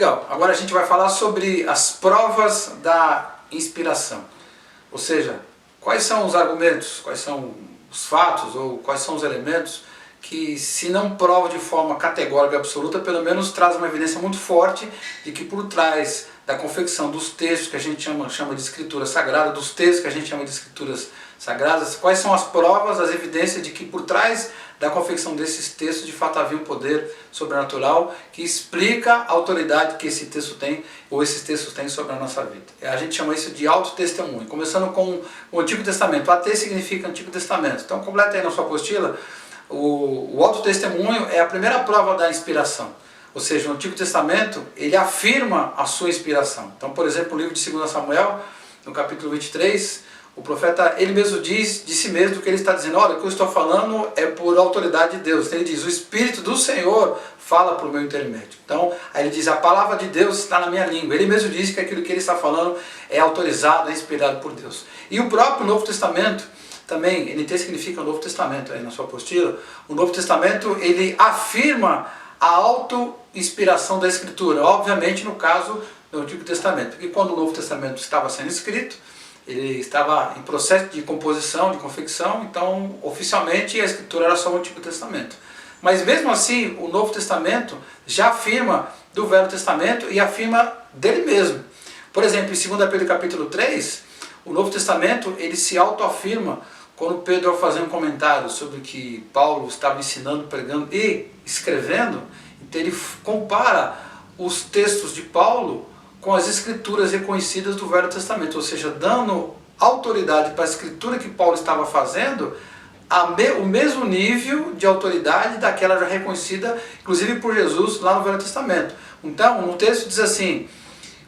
Legal, agora a gente vai falar sobre as provas da inspiração. Ou seja, quais são os argumentos, quais são os fatos ou quais são os elementos que, se não provam de forma categórica e absoluta, pelo menos traz uma evidência muito forte de que por trás da confecção dos textos que a gente chama de escritura sagrada, dos textos que a gente chama de escrituras sagradas, quais são as provas, as evidências de que por trás da confecção desses textos de fato havia um poder sobrenatural que explica a autoridade que esse texto tem, ou esses textos têm sobre a nossa vida. A gente chama isso de autotestemunho, começando com o Antigo Testamento. AT significa Antigo Testamento. Então completa aí na sua apostila, o autotestemunho é a primeira prova da inspiração. Ou seja, o Antigo Testamento, ele afirma a sua inspiração. Então, por exemplo, no livro de 2 Samuel, no capítulo 23, o profeta, ele mesmo diz de si mesmo que ele está dizendo, olha, o que eu estou falando é por autoridade de Deus. Então ele diz, o Espírito do Senhor fala por meu intermédio. Então, aí ele diz, a palavra de Deus está na minha língua. Ele mesmo diz que aquilo que ele está falando é autorizado, é inspirado por Deus. E o próprio Novo Testamento, também, NT significa Novo Testamento, aí na sua apostila, o Novo Testamento, ele afirma a auto-inspiração da Escritura, obviamente no caso do Antigo Testamento, porque quando o Novo Testamento estava sendo escrito, ele estava em processo de composição, de confecção, então oficialmente a Escritura era só o Antigo Testamento. Mas mesmo assim, o Novo Testamento já afirma do Velho Testamento e afirma dele mesmo. Por exemplo, em 2 Pedro capítulo 3, o Novo Testamento ele se autoafirma quando Pedro, ao fazer um comentário sobre o que Paulo estava ensinando, pregando e escrevendo, então ele compara os textos de Paulo com as escrituras reconhecidas do Velho Testamento, ou seja, dando autoridade para a escritura que Paulo estava fazendo, o mesmo nível de autoridade daquela já reconhecida, inclusive por Jesus, lá no Velho Testamento. Então, no texto diz assim,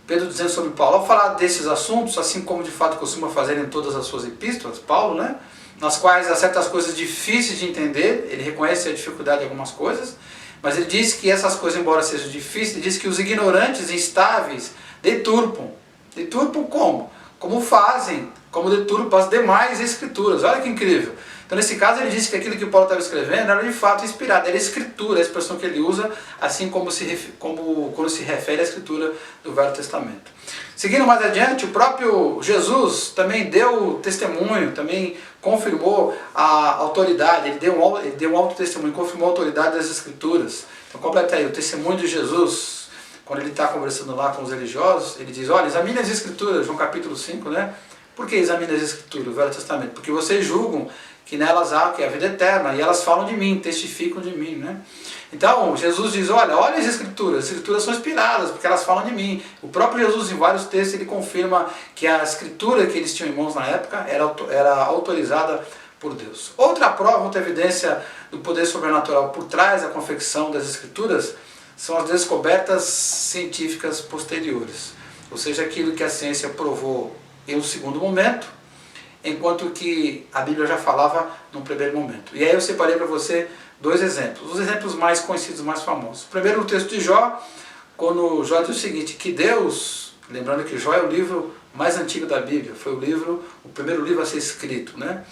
Pedro dizendo sobre Paulo, ao falar desses assuntos, assim como de fato costuma fazer em todas as suas epístolas, Paulo, né, nas quais há certas coisas difíceis de entender, ele reconhece a dificuldade de algumas coisas, mas ele diz que essas coisas, embora sejam difíceis, ele diz que os ignorantes e instáveis deturpam. Deturpam como? Como fazem, como deturpam as demais escrituras. Olha que incrível. Então nesse caso ele disse que aquilo que Paulo estava escrevendo era de fato inspirado, era escritura, a expressão que ele usa, assim como quando se refere à escritura do Velho Testamento. Seguindo mais adiante, o próprio Jesus também deu testemunho, também confirmou a autoridade, ele deu um autotestemunho, confirmou a autoridade das escrituras. Então completa aí, o testemunho de Jesus, quando ele está conversando lá com os religiosos, ele diz, olha, examine as escrituras, João capítulo 5, né? Por que examine as escrituras, o Velho Testamento? Porque vocês julgam que nelas há que é a vida eterna, e elas falam de mim, testificam de mim, né? Então, Jesus diz, olha as escrituras são inspiradas, porque elas falam de mim. O próprio Jesus, em vários textos, ele confirma que a escritura que eles tinham em mãos na época era autorizada por Deus. Outra prova, outra evidência do poder sobrenatural por trás da confecção das escrituras, são as descobertas científicas posteriores. Ou seja, aquilo que a ciência provou em um segundo momento, enquanto que a Bíblia já falava num primeiro momento. E aí eu separei para você dois exemplos, os exemplos mais conhecidos, mais famosos. Primeiro, no texto de Jó, quando Jó diz o seguinte, que Deus, lembrando que Jó é o livro mais antigo da Bíblia, foi o primeiro livro a ser escrito, né?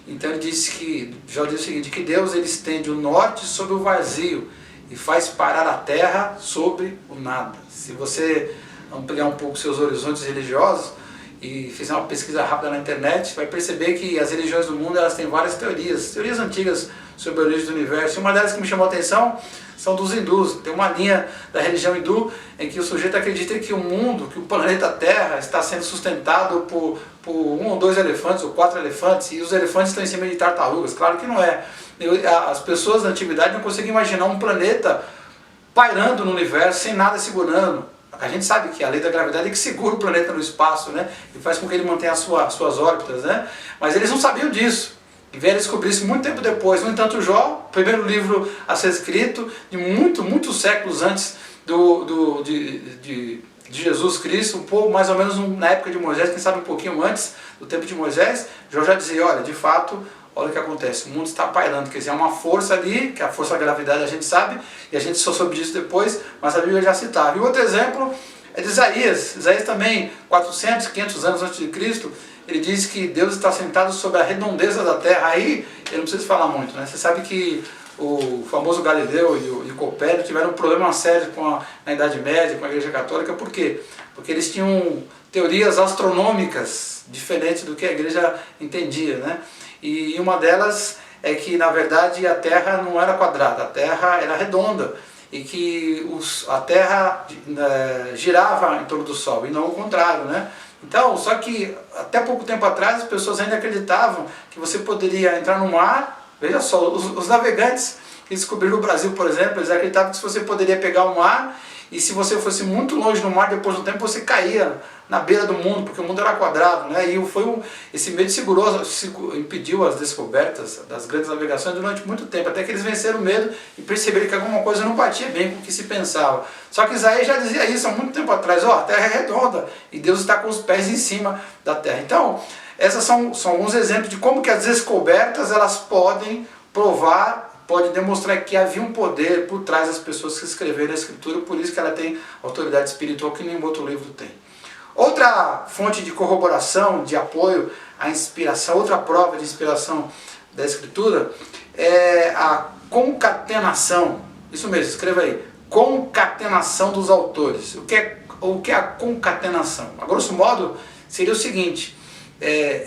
Então ele diz que, Jó diz o seguinte, que Deus ele estende o norte sobre o vazio e faz parar a terra sobre o nada. Se você ampliar um pouco seus horizontes religiosos, e fizer uma pesquisa rápida na internet, vai perceber que as religiões do mundo elas têm várias teorias antigas sobre a origem do universo. E uma delas que me chamou a atenção são dos hindus. Tem uma linha da religião hindu em que o sujeito acredita que o mundo, que o planeta Terra está sendo sustentado por 1 ou 2 elefantes, ou 4 elefantes, e os elefantes estão em cima de tartarugas. Claro que não é. As pessoas da antiguidade não conseguem imaginar um planeta pairando no universo, sem nada segurando. A gente sabe que a lei da gravidade é que segura o planeta no espaço, né? E faz com que ele mantenha as suas órbitas, né? Mas eles não sabiam disso. E vieram descobrir isso muito tempo depois. No entanto, Jó, o primeiro livro a ser escrito, de muitos séculos antes de Jesus Cristo, um pouco mais ou menos na época de Moisés, quem sabe um pouquinho antes do tempo de Moisés, Jó já dizia, olha, de fato, olha o que acontece, o mundo está pairando, quer dizer, é uma força ali, que é a força da gravidade a gente sabe, e a gente só soube disso depois, mas a Bíblia já citava. E outro exemplo é de Isaías. Isaías também, 400, 500 anos antes de Cristo, ele diz que Deus está sentado sobre a redondeza da terra. Aí, eu não preciso falar muito, né? Você sabe que o famoso Galileu e o Copérnico tiveram um problema sério na Idade Média, com a Igreja Católica. Por quê? Porque eles tinham teorias astronômicas diferentes do que a Igreja entendia, né? E uma delas é que, na verdade, a Terra não era quadrada, a Terra era redonda, e que a Terra girava em torno do Sol, e não o contrário, né? Então, só que até pouco tempo atrás as pessoas ainda acreditavam que você poderia entrar no mar. Veja só, os navegantes que descobriram o Brasil, por exemplo, eles acreditavam que você poderia pegar o mar, e se você fosse muito longe no mar, depois de um tempo você caía na beira do mundo, porque o mundo era quadrado, né? E esse medo impediu as descobertas das grandes navegações durante muito tempo, até que eles venceram o medo e perceberam que alguma coisa não batia bem com o que se pensava. Só que Isaías já dizia isso há muito tempo atrás: ó, a terra é redonda e Deus está com os pés em cima da terra. Então, esses são alguns exemplos de como que as descobertas elas podem provar, pode demonstrar que havia um poder por trás das pessoas que escreveram a Escritura, por isso que ela tem autoridade espiritual que nenhum outro livro tem. Outra fonte de corroboração, de apoio à inspiração, outra prova de inspiração da Escritura é a concatenação. Isso mesmo, escreva aí: concatenação dos autores. O que é a concatenação? A grosso modo, seria o seguinte: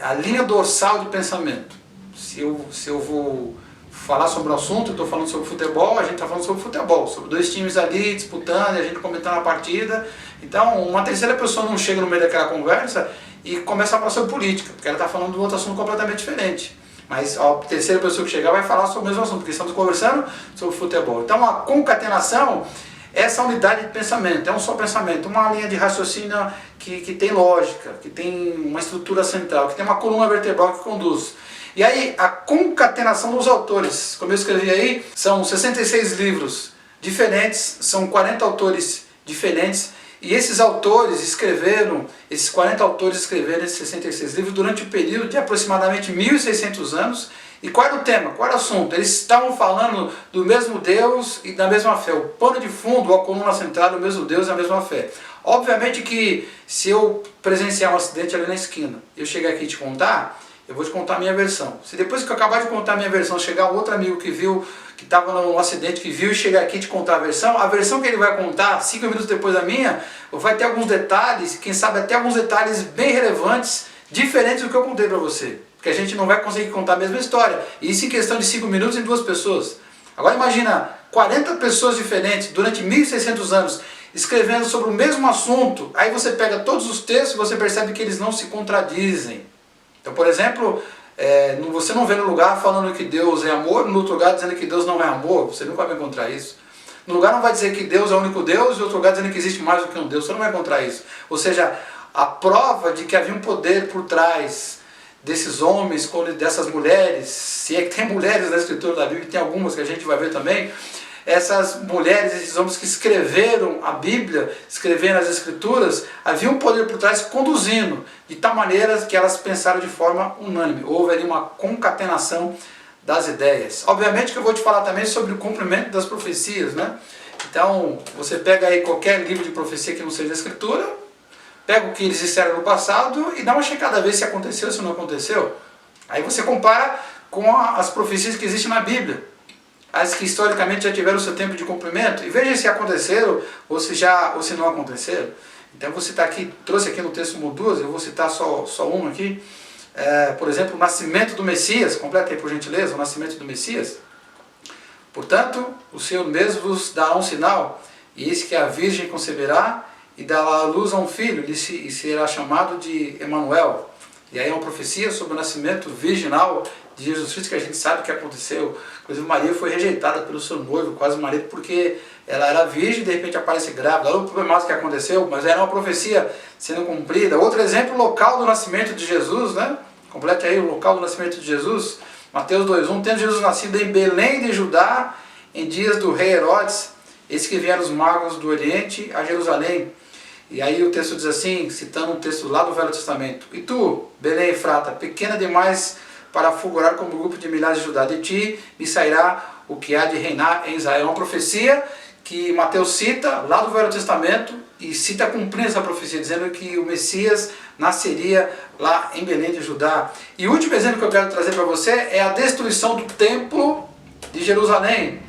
a linha dorsal de pensamento. Se eu vou falar sobre o assunto, eu estou falando sobre futebol, a gente está falando sobre futebol, sobre dois times ali disputando, e a gente comentando a partida. Então, uma terceira pessoa não chega no meio daquela conversa e começa a falar sobre política, porque ela está falando de um outro assunto completamente diferente. Mas a terceira pessoa que chegar vai falar sobre o mesmo assunto, porque estamos conversando sobre futebol. Então, a concatenação é essa unidade de pensamento, é um só pensamento, uma linha de raciocínio que tem lógica, que tem uma estrutura central, que tem uma coluna vertebral que conduz. E aí, a concatenação dos autores, como eu escrevi aí, são 66 livros diferentes, são 40 autores diferentes, e esses 40 autores escreveram esses 66 livros durante um período de aproximadamente 1.600 anos. E qual era o tema? Qual era o assunto? Eles estavam falando do mesmo Deus e da mesma fé. O pano de fundo, a coluna central do mesmo Deus e a mesma fé. Obviamente que se eu presenciar um acidente ali na esquina, eu chegar aqui e te contar, eu vou te contar a minha versão. Se depois que eu acabar de contar a minha versão, chegar um outro amigo que viu, que estava no acidente, que viu, e chegar aqui e te contar a versão que ele vai contar 5 minutos depois da minha, vai ter alguns detalhes, quem sabe até alguns detalhes bem relevantes, diferentes do que eu contei para você. Porque a gente não vai conseguir contar a mesma história. E isso em questão de 5 minutos em 2 pessoas. Agora imagina, 40 pessoas diferentes, durante 1.600 anos, escrevendo sobre o mesmo assunto. Aí você pega todos os textos e você percebe que eles não se contradizem. Então, por exemplo, você não vê no lugar falando que Deus é amor, no outro lugar dizendo que Deus não é amor. Você nunca vai encontrar isso. No lugar não vai dizer que Deus é o único Deus, e no outro lugar dizendo que existe mais do que um Deus. Você não vai encontrar isso. Ou seja, a prova de que havia um poder por trás desses homens, dessas mulheres, se é que tem mulheres na Escritura da Bíblia, tem algumas que a gente vai ver também, essas mulheres, esses homens que escreveram a Bíblia, escreveram as Escrituras, havia um poder por trás conduzindo, de tal maneira que elas pensaram de forma unânime. Houve ali uma concatenação das ideias. Obviamente que eu vou te falar também sobre o cumprimento das profecias, né? Então, você pega aí qualquer livro de profecia que não seja Escritura, pega o que eles disseram no passado e dá uma checada a ver se aconteceu ou se não aconteceu. Aí você compara com as profecias que existem na Bíblia, as que historicamente já tiveram o seu tempo de cumprimento, e veja se aconteceram ou se não aconteceram. Então você está aqui, trouxe aqui no texto duas, eu vou citar só uma aqui. Por exemplo, o nascimento do Messias, completa aí por gentileza, o nascimento do Messias. Portanto, o Senhor mesmo vos dará um sinal, e eis que a Virgem conceberá e dará à luz a um filho, e será chamado de Emanuel. E aí é uma profecia sobre o nascimento virginal de Jesus Cristo, que a gente sabe que aconteceu. Inclusive Maria foi rejeitada pelo seu noivo, quase marido, porque ela era virgem e de repente aparece grávida. Olha o problemático que aconteceu, mas era uma profecia sendo cumprida. Outro exemplo, o local do nascimento de Jesus, né? Complete aí o local do nascimento de Jesus. Mateus 2:1, tendo Jesus nascido em Belém de Judá, em dias do rei Herodes, eis que vieram os magos do Oriente a Jerusalém. E aí o texto diz assim, citando um texto lá do Velho Testamento: e tu, Belém Efrata, pequena demais para fulgurar como grupo de milhares de Judá, de ti me sairá o que há de reinar em Israel. É uma profecia que Mateus cita lá do Velho Testamento e cita cumprindo essa profecia, dizendo que o Messias nasceria lá em Belém de Judá. E o último exemplo que eu quero trazer para você é a destruição do templo de Jerusalém.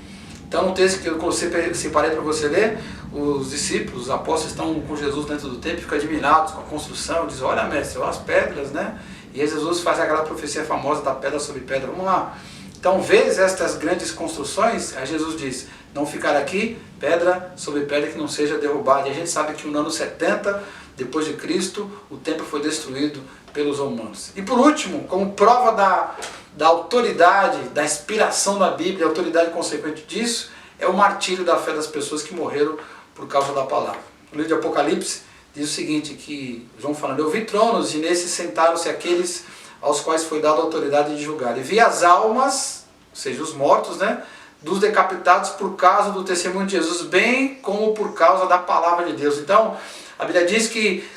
Então, no texto que eu separei para você ler, os discípulos, os apóstolos estão com Jesus dentro do templo, ficam admirados com a construção, dizem, olha mestre, olha as pedras, né? E aí Jesus faz aquela profecia famosa da pedra sobre pedra, vamos lá. Então, vês estas grandes construções, aí Jesus diz, não ficar aqui pedra sobre pedra que não seja derrubada. E a gente sabe que no ano 70, depois de Cristo, o templo foi destruído pelos romanos. E por último, como prova da autoridade, da inspiração da Bíblia, a autoridade consequente disso, é o martírio da fé das pessoas que morreram por causa da palavra. No livro de Apocalipse diz o seguinte, que João falando, eu vi tronos e nesses sentaram-se aqueles aos quais foi dada a autoridade de julgar. E vi as almas, ou seja, os mortos, né, dos decapitados por causa do testemunho de Jesus, bem como por causa da palavra de Deus. Então, a Bíblia diz que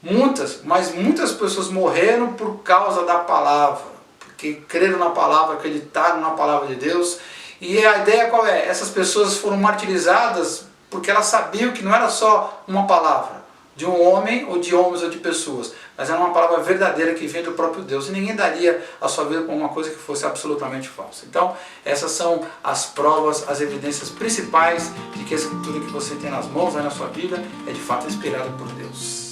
muitas pessoas morreram por causa da palavra, porque creram na palavra, acreditaram na palavra de Deus. E a ideia qual é? Essas pessoas foram martirizadas porque elas sabiam que não era só uma palavra de um homem, ou de homens, ou de pessoas, mas era uma palavra verdadeira que vem do próprio Deus, e ninguém daria a sua vida por uma coisa que fosse absolutamente falsa. Então, essas são as provas, as evidências principais de que a escritura que você tem nas mãos, aí na sua Bíblia, é de fato inspirada por Deus.